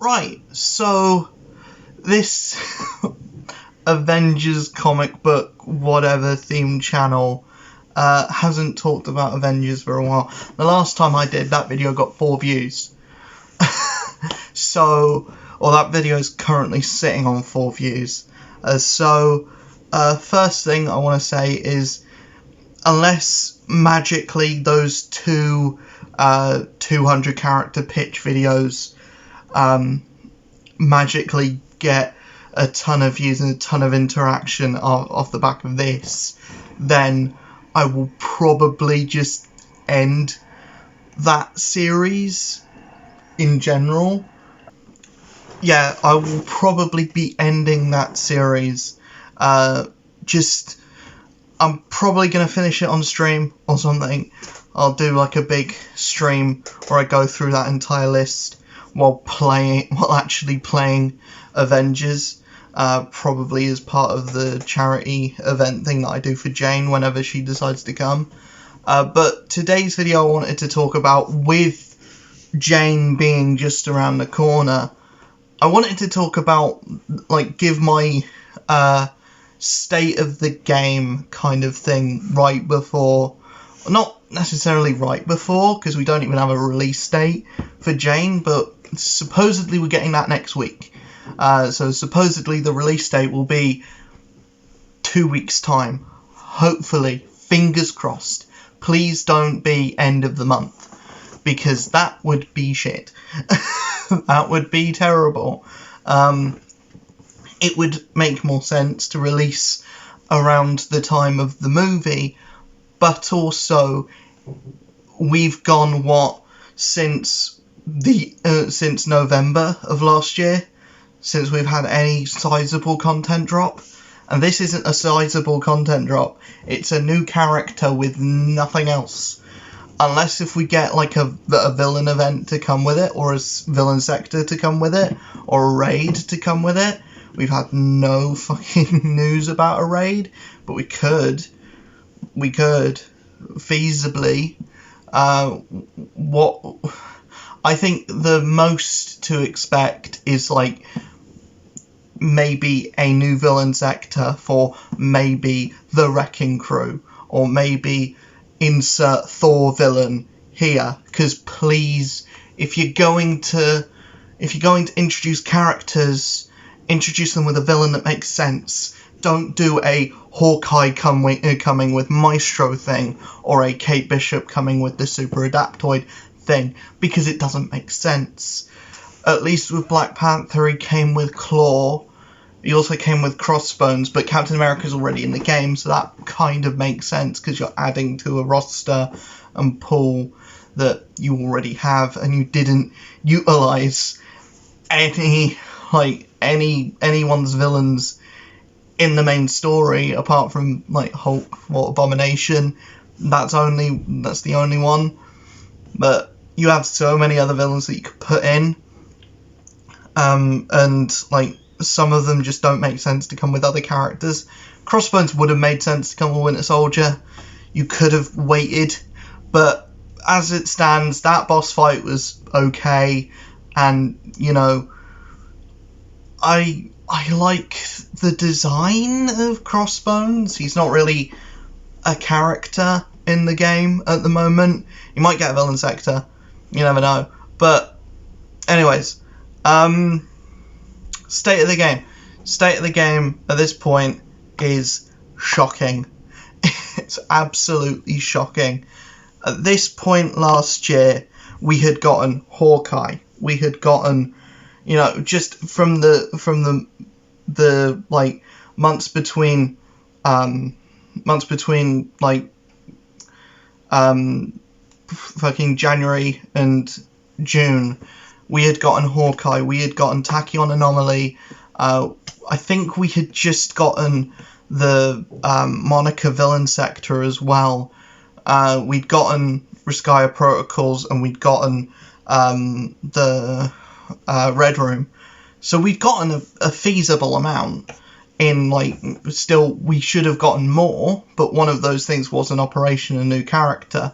Right, so this Avengers comic book whatever themed channel hasn't talked about Avengers for a while. The last time I did, that video got 4 views. That video is currently sitting on 4 views. First thing I want to say is, unless magically those two 200 character pitch videos magically get a ton of views and a ton of interaction off the back of this, then I will probably just end that series in general. Yeah, I will probably be ending that series. I'm probably going to finish it on stream or something. I'll do like a big stream where I go through that entire list while actually playing Avengers, probably as part of the charity event thing that I do for Jane whenever she decides to come. But today's video I wanted to talk about, with Jane being just around the corner, I wanted to talk about, give my state of the game kind of thing right before, not necessarily right before, because we don't even have a release date for Jane, but supposedly we're getting that next week. So supposedly the release date will be 2 weeks' time. Hopefully, fingers crossed. Please don't be end of the month, because that would be shit. That would be terrible. It would make more sense to release around the time of the movie, but also we've gone since November of last year since we've had any sizable content drop, and this isn't a sizable content drop. It's a new character with nothing else, unless if we get like a villain event to come with it, or a villain sector to come with it, or a raid to come with it. We've had no fucking news about a raid, but we could feasibly. What I think the most to expect is maybe a new villain sector for maybe the Wrecking Crew, or maybe insert Thor villain here. Because please, if you're going to introduce characters, introduce them with a villain that makes sense. Don't do a Hawkeye coming with Maestro thing, or a Kate Bishop coming with the Super Adaptoid thing, because it doesn't make sense. At least with Black Panther, he came with Claw. He also came with Crossbones, but Captain America's already in the game, so that kind of makes sense, because you're adding to a roster and pool that you already have, and you didn't utilize anyone's villains in the main story apart from Hulk or Abomination. That's the only one, but you have so many other villains that you could put in, and some of them just don't make sense to come with other characters. Crossbones would have made sense to come with Winter Soldier. You could have waited, but as it stands, that boss fight was okay, and I like the design of Crossbones. He's not really a character in the game at the moment. You might get a villain sector, you never know. But anyways, state of the game. State of the game at this point is shocking. It's absolutely shocking. At this point last year, we had gotten Hawkeye. We had gotten, just from the months between fucking January and June, we had gotten Hawkeye, we had gotten Tachyon Anomaly, I think we had just gotten the Monica villain sector as well. We'd gotten Riskaya Protocols, and we'd gotten the Red Room. So we'd gotten a feasible amount in, still, we should have gotten more, but one of those things was an Operation, a new character.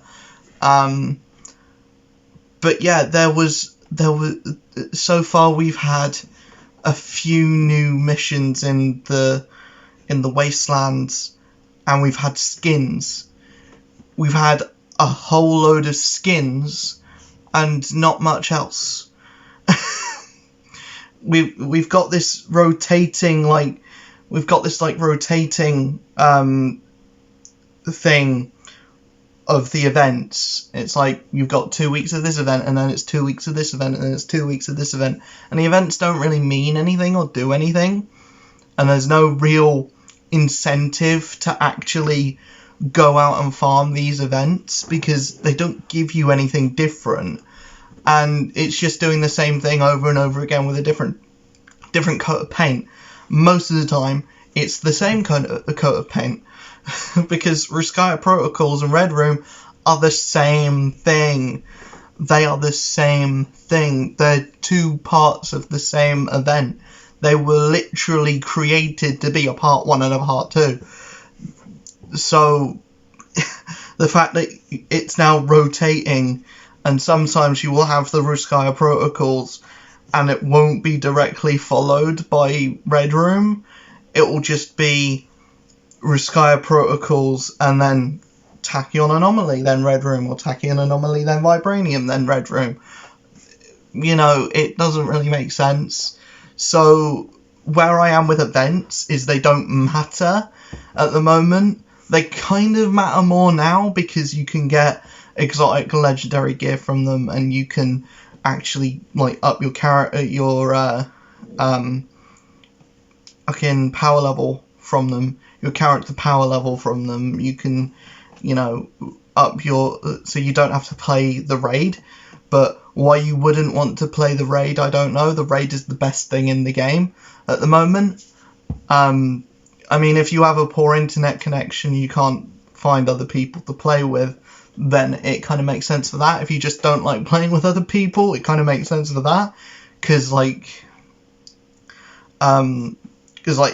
But yeah, there was so far we've had a few new missions in the wastelands, and we've had skins. We've had a whole load of skins and not much else. we've got this rotating thing of the events. It's like you've got 2 weeks of this event, and then it's 2 weeks of this event, and then it's 2 weeks of this event, and the events don't really mean anything or do anything, and there's no real incentive to actually go out and farm these events because they don't give you anything different, and it's just doing the same thing over and over again with a different coat of paint. Most of the time it's the same coat of paint because Ruskaya Protocols and Red Room are the same thing. They are the same thing. They're two parts of the same event. They were literally created to be a part 1 and a part 2. So the fact that it's now rotating, and sometimes you will have the Ruskaya Protocols and it won't be directly followed by Red Room. It will just be Ruskaya Protocols and then Tachyon Anomaly, then Red Room, or Tachyon Anomaly, then Vibranium, then Red Room. You know, it doesn't really make sense. So where I am with events is they don't matter at the moment. They kind of matter more now because you can get exotic legendary gear from them, and you can actually like up your fucking power level from them, your character power level from them. You can, you know, up your, so you don't have to play the raid. But why you wouldn't want to play the raid, I don't know. The raid is the best thing in the game at the moment. I mean, if you have a poor internet connection, you can't find other people to play with, then it kind of makes sense for that. If you just don't like playing with other people, it kind of makes sense for that. Because,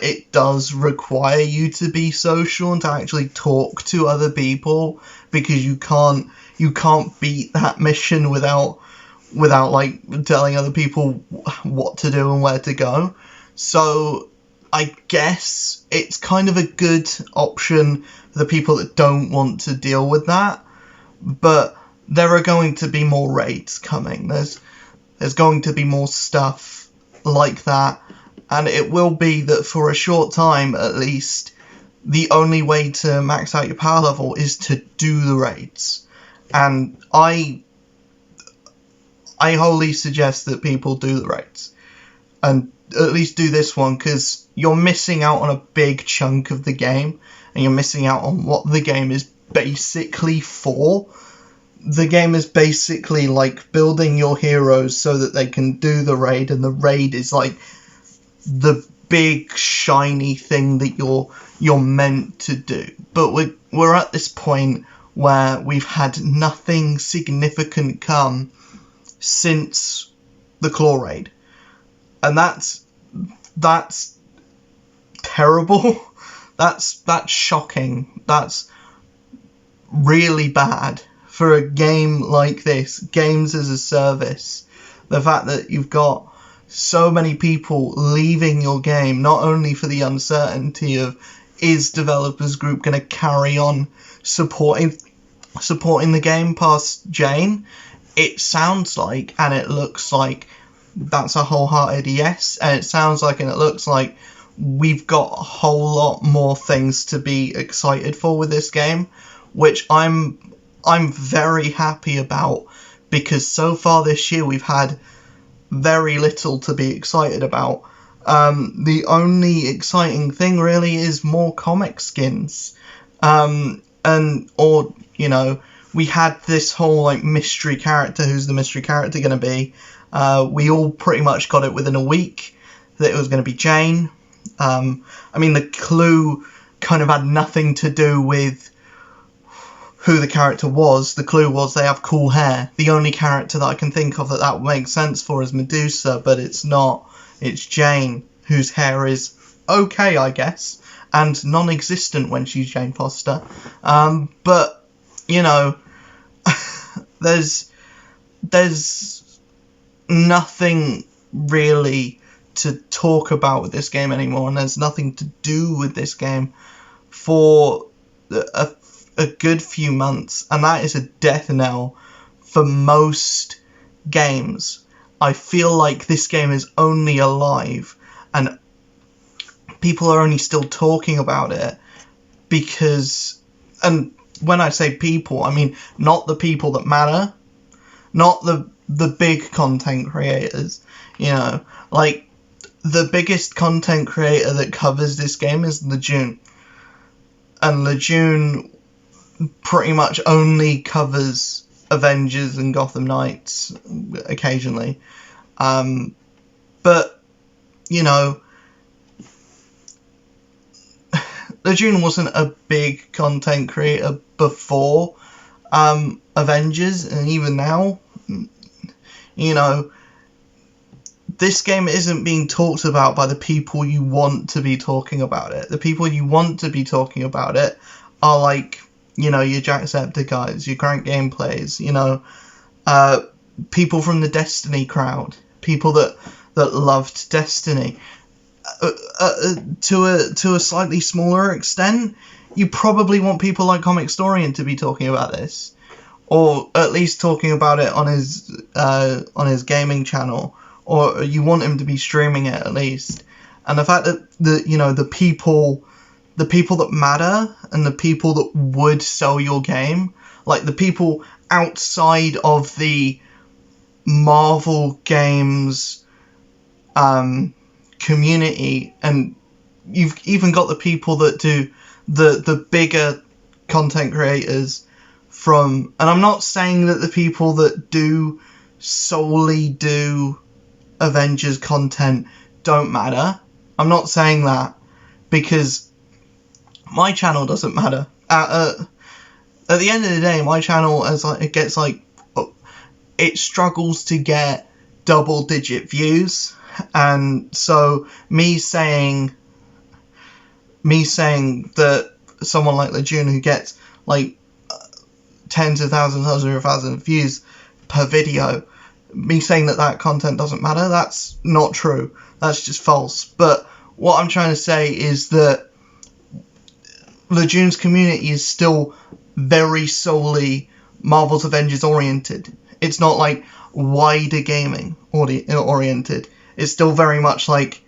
it does require you to be social and to actually talk to other people, because you can't beat that mission without like telling other people what to do and where to go. So I guess it's kind of a good option for the people that don't want to deal with that. But there are going to be more raids coming. There's going to be more stuff like that. And it will be that for a short time, at least, the only way to max out your power level is to do the raids. And I wholly suggest that people do the raids. And at least do this one, because you're missing out on a big chunk of the game. And you're missing out on what the game is basically for. The game is basically like building your heroes so that they can do the raid. And the raid is like the big shiny thing that you're meant to do. But we're at this point where we've had nothing significant come since the Claw raid, and that's terrible. That's shocking. That's really bad for a game like this, games as a service. The fact that you've got so many people leaving your game, not only for the uncertainty of, is Developers Group going to carry on supporting the game past Jane? It sounds like, and it looks like, that's a wholehearted yes. And it sounds like, and it looks like, we've got a whole lot more things to be excited for with this game, which I'm very happy about, because so far this year we've had very little to be excited about. The only exciting thing really is more comic skins. We had this whole like mystery character. Who's the mystery character going to be? We all pretty much got it within a week that it was going to be Jane. The clue kind of had nothing to do with who the character was. The clue was they have cool hair. The only character that I can think of that would make sense for is Medusa, but it's not. It's Jane, whose hair is okay, I guess, and non-existent when she's Jane Foster. But, you know, there's nothing really to talk about with this game anymore, and there's nothing to do with this game for a good few months, and that is a death knell for most games. I feel like this game is only alive and people are only still talking about it because, and when I say people, I mean not the people that matter, not the big content creators, you know, like the biggest content creator that covers this game is Lejeune, and Lejeune pretty much only covers Avengers and Gotham Knights occasionally, but you know, Lejeune wasn't a big content creator before Avengers, and even now, you know, this game isn't being talked about by the people you want to be talking about it. The people you want to be talking about it are like, you know, your Jacksepticeye's, your Crank Gameplays, you know, people from the Destiny crowd, people that loved Destiny. To a slightly smaller extent, you probably want people like Comic Storian to be talking about this, or at least talking about it on his gaming channel, or you want him to be streaming it at least. And the fact that the people that matter and the people that would sell your game, like the people outside of the Marvel games community, and you've even got the people that do the bigger content creators from, and I'm not saying that the people that solely do Avengers content don't matter. I'm not saying that, because my channel doesn't matter. At the end of the day, my channel it struggles to get double-digit views, and so me saying that someone like Lejeune, who gets like tens of thousands, hundreds of thousands of views per video, me saying that content doesn't matter, that's not true. That's just false. But what I'm trying to say is that Lejeune's community is still very solely Marvel's Avengers oriented. It's not like wider gaming oriented. It's still very much like,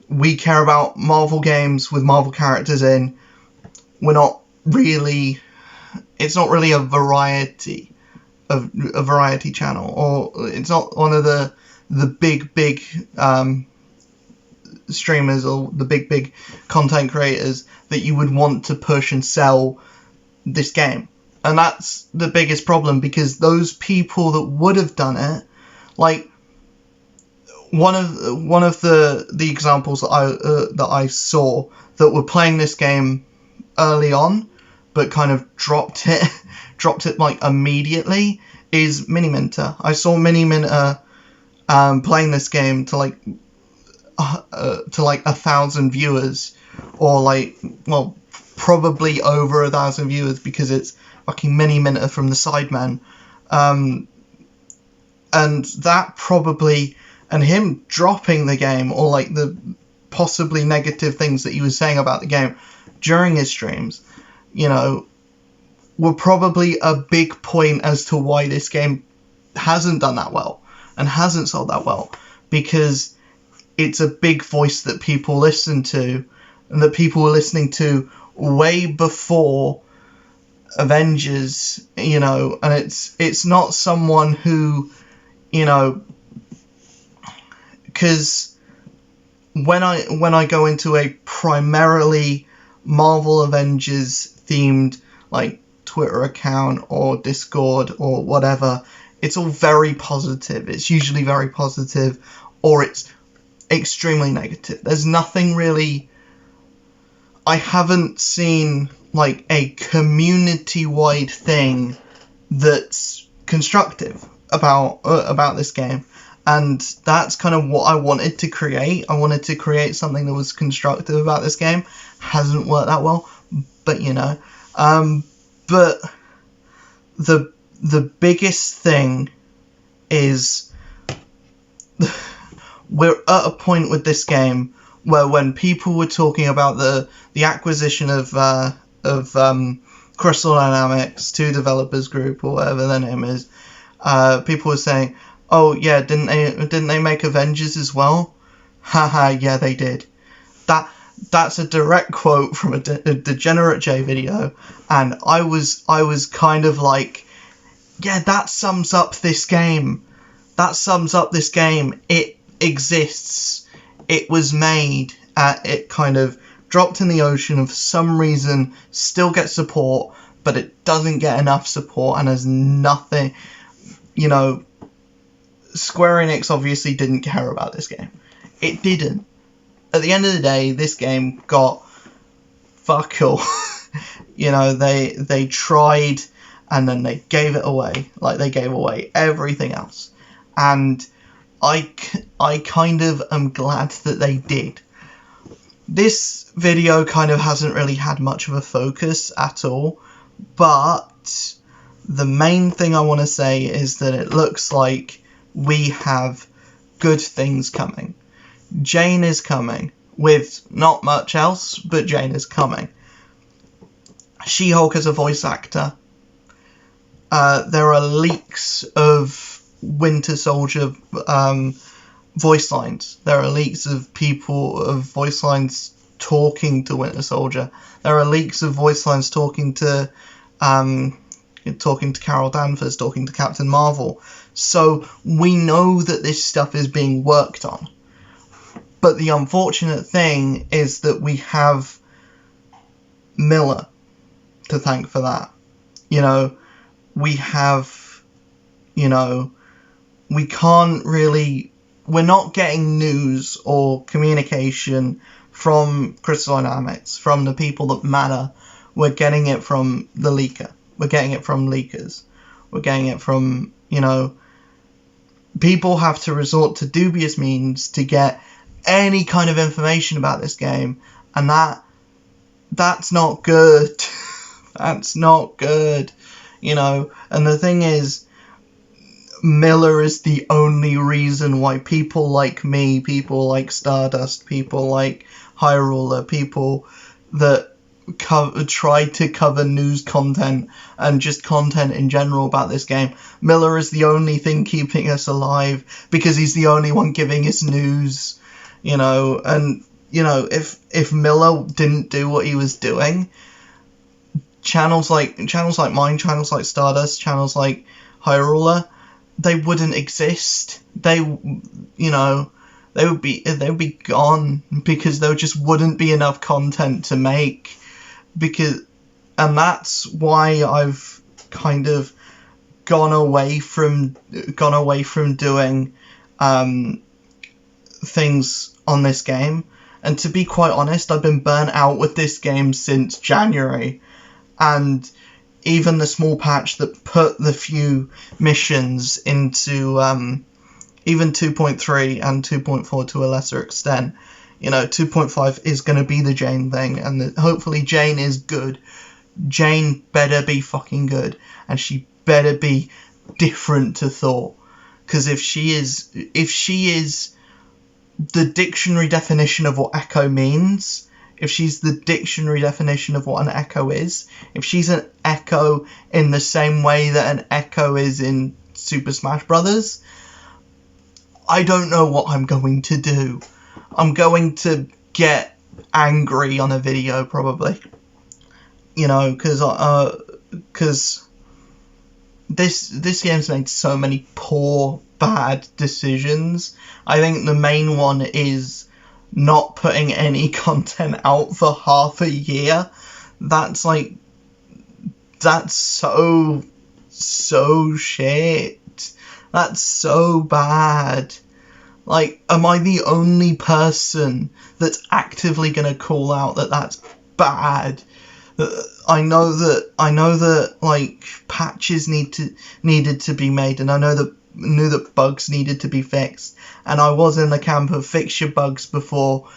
we care about Marvel games with Marvel characters in. We're not really, it's not really a variety channel, or it's not one of the big streamers or the big content creators that you would want to push and sell this game. And that's the biggest problem, because those people that would have done it, like one of the examples that I saw that were playing this game early on but kind of dropped it like immediately, is Mini Minter. I saw Mini Minter playing this game to like 1,000 viewers, or like, well, probably over 1,000 viewers, because it's fucking Mini Minter from the Sidemen, and that probably, and him dropping the game, or like the possibly negative things that he was saying about the game during his streams, you know, were probably a big point as to why this game hasn't done that well and hasn't sold that well, because it's a big voice that people listen to, and that people were listening to way before Avengers, you know, and it's not someone who, you know, because when I go into a primarily Marvel Avengers themed like Twitter account or Discord or whatever, it's all very positive. It's usually very positive, or it's extremely negative. There's nothing really, I haven't seen like a community-wide thing that's constructive about this game, and that's kind of what I wanted to create. I wanted to create something that was constructive about this game. Hasn't worked that well, but you know, but the biggest thing is we're at a point with this game where when people were talking about the acquisition of Crystal Dynamics, 2 Developers Group, or whatever their name is, people were saying, "Oh yeah, didn't they make Avengers as well?" Haha, yeah, they did. That's a direct quote from a Degenerate J video, and I was kind of like, yeah, that sums up this game. That sums up this game. It exists. It was made. It kind of dropped in the ocean, and for some reason still gets support, but it doesn't get enough support and has nothing. You know, Square Enix obviously didn't care about this game. It didn't. At the end of the day, this game got fuck all. You know, they tried, and then they gave it away. Like, they gave away everything else. And I kind of am glad that they did. This video kind of hasn't really had much of a focus at all, but the main thing I want to say is that it looks like we have good things coming. Jane is coming, with not much else, but Jane is coming. She-Hulk as a voice actor. There are leaks of Winter Soldier voice lines. There are leaks of voice lines talking to Winter Soldier. There are leaks of voice lines talking to Carol Danvers, talking to Captain Marvel. So we know that this stuff is being worked on. But the unfortunate thing is that we have Miller to thank for that. You know, we have, you know, we can't really, we're not getting news or communication from Crystal Dynamics, from the people that matter. We're getting it from the leaker. We're getting it from leakers. We're getting it from, you know, people have to resort to dubious means to get any kind of information about this game, and that's not good. That's not good, you know. And the thing is, Miller is the only reason why people like me, people like Stardust, people like Hyrule, people that try to cover news content and just content in general about this game, Miller is the only thing keeping us alive, because he's the only one giving us news. You know, and, you know, if Miller didn't do what he was doing, channels like mine, channels like Stardust, channels like Hyrule, they wouldn't exist. They, you know, they would be gone, because there just wouldn't be enough content to make. And that's why I've kind of gone away from doing things on this game. And to be quite honest, I've been burnt out with this game since January, and even the small patch that put the few missions into even 2.3 and 2.4 to a lesser extent. You know, 2.5 is going to be the Jane thing, and hopefully Jane is good. Jane better be fucking good, and she better be different to Thor, because if she is the dictionary definition of what Echo means, if she's the dictionary definition of what an Echo is, if she's an Echo in the same way that an Echo is in Super Smash Brothers, I don't know what I'm going to do. I'm going to get angry on a video, probably. You know, because this game's made so many poor, bad decisions. I think the main one is not putting any content out for half a year. That's so shit. That's so bad. Like, am I the only person that's actively gonna call out that that's bad? I know that like patches needed to be made, and I knew that bugs needed to be fixed, and I was in the camp of fix your bugs before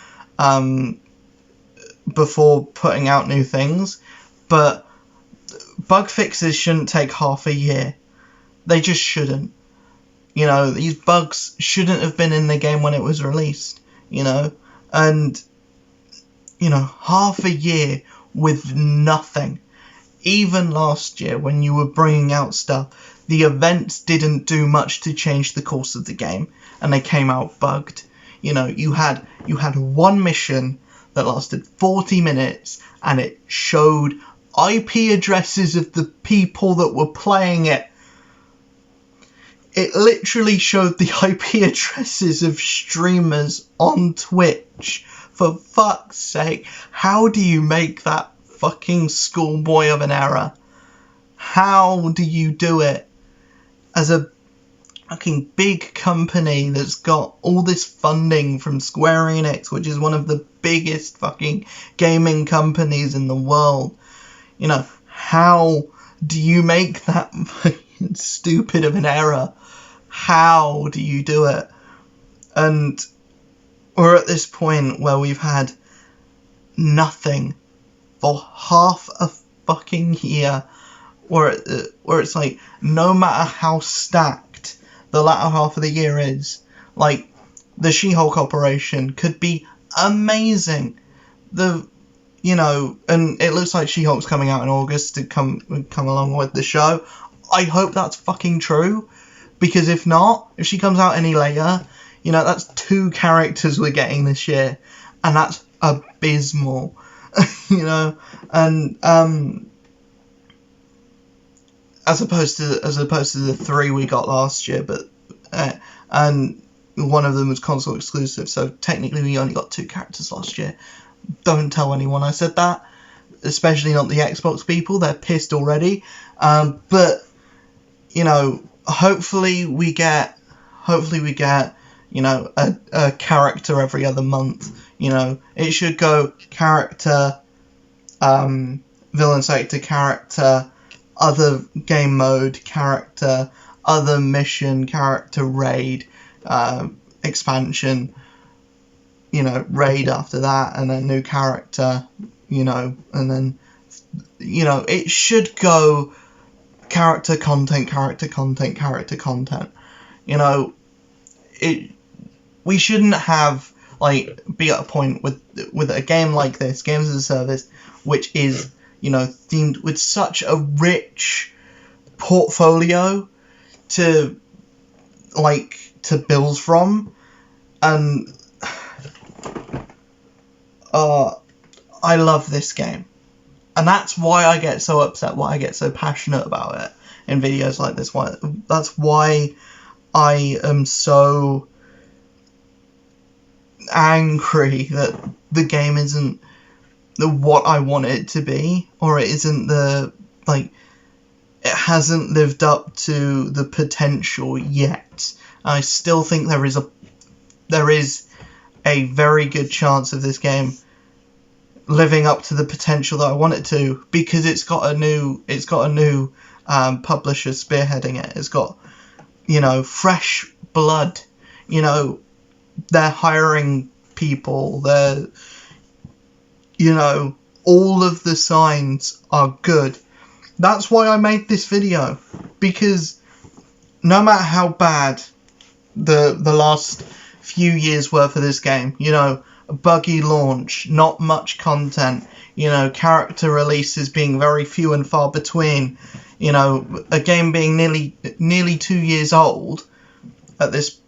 putting out new things, but bug fixes shouldn't take half a year. They just shouldn't. You know, these bugs shouldn't have been in the game when it was released, you know, and, you know, half a year with nothing. Even last year, when you were bringing out stuff, the events didn't do much to change the course of the game, and they came out bugged. You know, you had one mission that lasted 40 minutes, and it showed IP addresses of the people that were playing it. It literally showed the IP addresses of streamers on Twitch. For fuck's sake, how do you make that fucking schoolboy of an error? How do you do it? As a fucking big company that's got all this funding from Square Enix, which is one of the biggest fucking gaming companies in the world. You know, how do you make that fucking stupid of an error? How do you do it? And we're at this point where we've had nothing for half a fucking year, where it's like, no matter how stacked the latter half of the year is, like, the She-Hulk operation could be amazing. You know, and it looks like She-Hulk's coming out in August to come along with the show. I hope that's fucking true, because if not, if she comes out any later, you know, that's 2 characters we're getting this year, and that's abysmal. You know, and as opposed to the 3 we got last year, but and one of them was console exclusive, so technically we only got 2 characters last year. Don't tell anyone I said that, especially not the Xbox people. They're pissed already. But you know, hopefully we get you know, a character every other month. You know, it should go character, villain sector character, other game mode character, other mission character, raid, expansion, you know, raid after that, and then new character, you know, and then, you know, it should go character content, character content, character content. You know, we shouldn't have, like, be at a point with a game like this, games as a service, which is, you know, themed with such a rich portfolio to build from, and I love this game, and that's why I get so upset, why I get so passionate about it in videos like this. That's why I am so angry that the game isn't what I want it to be, or it isn't it hasn't lived up to the potential yet. I still think there is a very good chance of this game living up to the potential that I want it to, because it's got a new publisher spearheading it. It's got, you know, fresh blood. You know, they're hiring people. They're, you know, all of the signs are good. That's why I made this video, because no matter how bad the last few years were for this game, you know, a buggy launch, not much content, you know, character releases being very few and far between, you know, a game being nearly 2 years old at this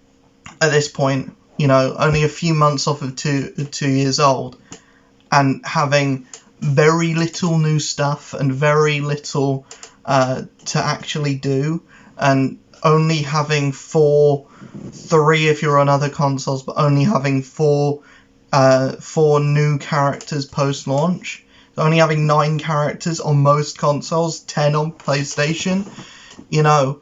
point, you know, only a few months off of 2 years old, and having very little new stuff and very little to actually do, and only having 3 if you're on other consoles, but only having 4 new characters post-launch. Only having 9 characters on most consoles, 10 on PlayStation. You know,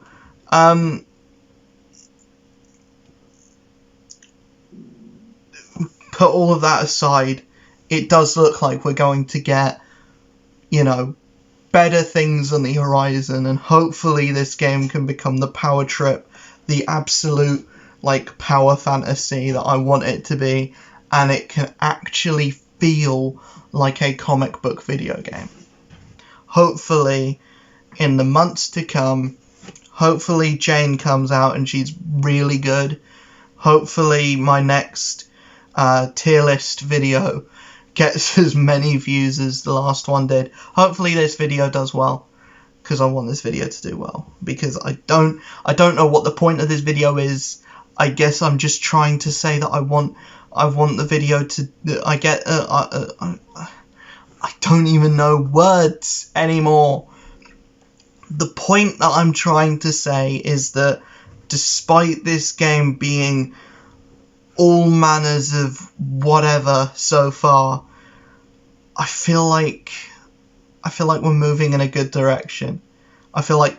put all of that aside, it does look like we're going to get, you know, better things on the horizon, and hopefully this game can become the power trip, the absolute, like, power fantasy that I want it to be, and it can actually feel like a comic book video game. Hopefully, in the months to come, Hopefully Jane comes out and she's really good. Hopefully my next tier list video gets as many views as the last one did. Hopefully this video does well, because I want this video to do well. Because I don't know what the point of this video is. I guess I'm just trying to say that I want the video to. I don't even know words anymore. The point that I'm trying to say is that despite this game being all manners of whatever so far, I feel like we're moving in a good direction. I feel like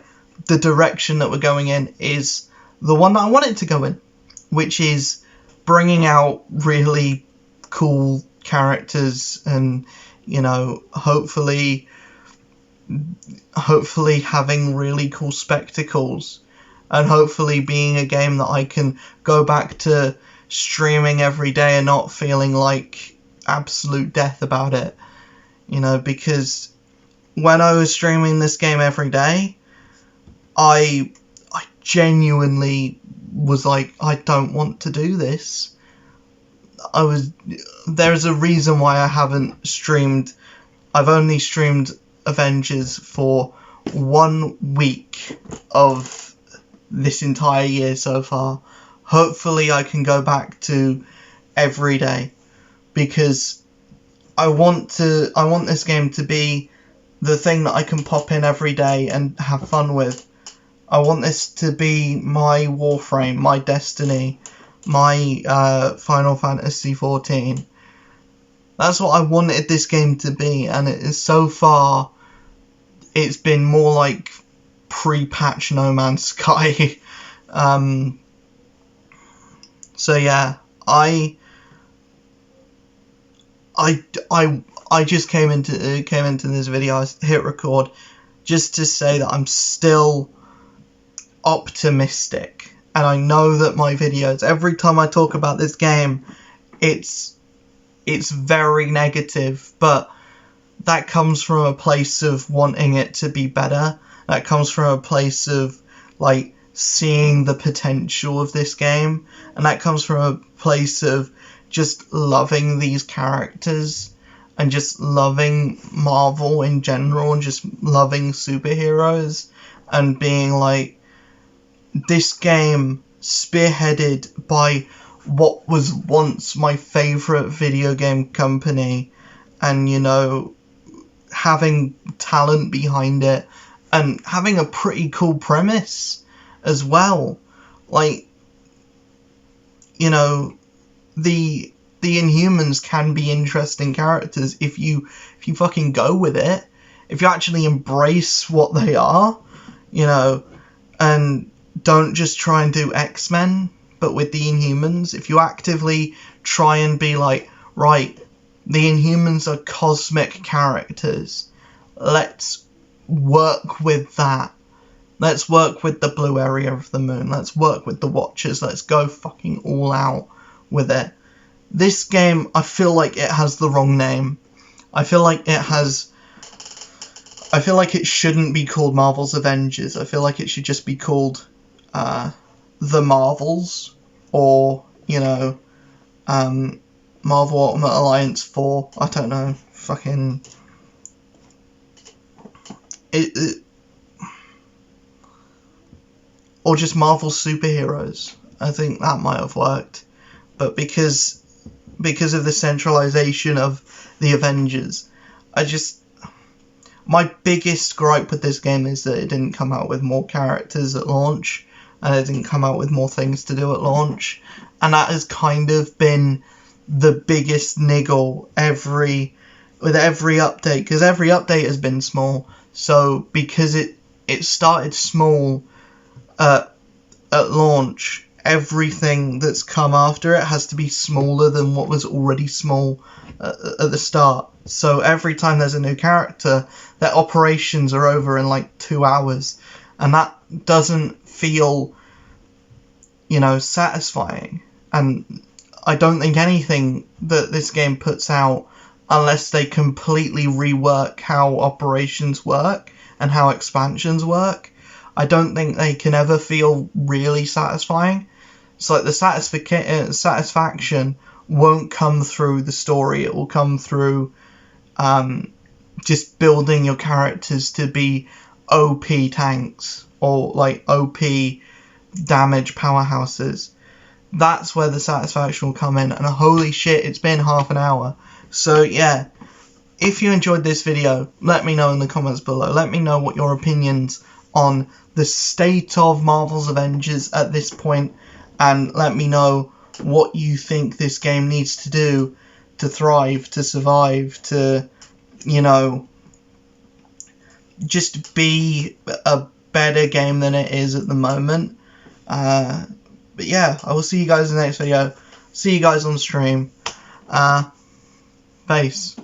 the direction that we're going in is the one that I want it to go in, which is bringing out really cool characters and, you know, hopefully having really cool spectacles, and hopefully being a game that I can go back to streaming every day and not feeling like absolute death about it. You know, because when I was streaming this game every day, I genuinely was like, I don't want to do this. There's a reason why I haven't streamed. I've only streamed Avengers for 1 week of this entire year so far. Hopefully I can go back to every day, because I want this game to be the thing that I can pop in every day and have fun with. I want this to be my Warframe, my Destiny, my Final Fantasy 14. That's what I wanted this game to be, and it is so far. It's been more like pre-patch No Man's Sky. So yeah, I just came into this video. I hit record just to say that I'm still optimistic, and I know that my videos, every time I talk about this game, it's very negative, but that comes from a place of wanting it to be better. That comes from a place of like seeing the potential of this game, and that comes from a place of just loving these characters and just loving Marvel in general and just loving superheroes, and being like, this game spearheaded by what was once my favourite video game company, and, you know, having talent behind it and having a pretty cool premise as well. Like, you know, the Inhumans can be interesting characters if you fucking go with it, if you actually embrace what they are, you know, and don't just try and do X-Men, but with the Inhumans. If you actively try and be like, right, the Inhumans are cosmic characters, let's work with that. Let's work with the blue area of the moon. Let's work with the Watchers. Let's go fucking all out with it. This game, I feel like it has the wrong name. I feel like it shouldn't be called Marvels Avengers. I feel like it should just be called The Marvels, or, you know, Marvel Ultimate Alliance 4. I don't know. Fucking... or just Marvel Superheroes. I think that might have worked. But because of the centralization of the Avengers, my biggest gripe with this game is that it didn't come out with more characters at launch, and it didn't come out with more things to do at launch, and that has kind of been the biggest niggle with every update, because every update has been small. So because it started small at launch, everything that's come after it has to be smaller than what was already small at the start. So every time there's a new character, their operations are over in like 2 hours, and that doesn't feel, you know, satisfying. And I don't think anything that this game puts out, unless they completely rework how operations work and how expansions work, I don't think they can ever feel really satisfying. It's like the satisfaction won't come through the story. It will come through just building your characters to be OP tanks or like OP damage powerhouses. That's where the satisfaction will come in. And holy shit, it's been half an hour. So yeah, if you enjoyed this video, let me know in the comments below. Let me know what your opinions on the state of Marvel's Avengers at this point, and let me know what you think this game needs to do to thrive, to survive, to, you know, just be a better game than it is at the moment. But yeah, I will see you guys in the next video. See you guys on stream. Peace.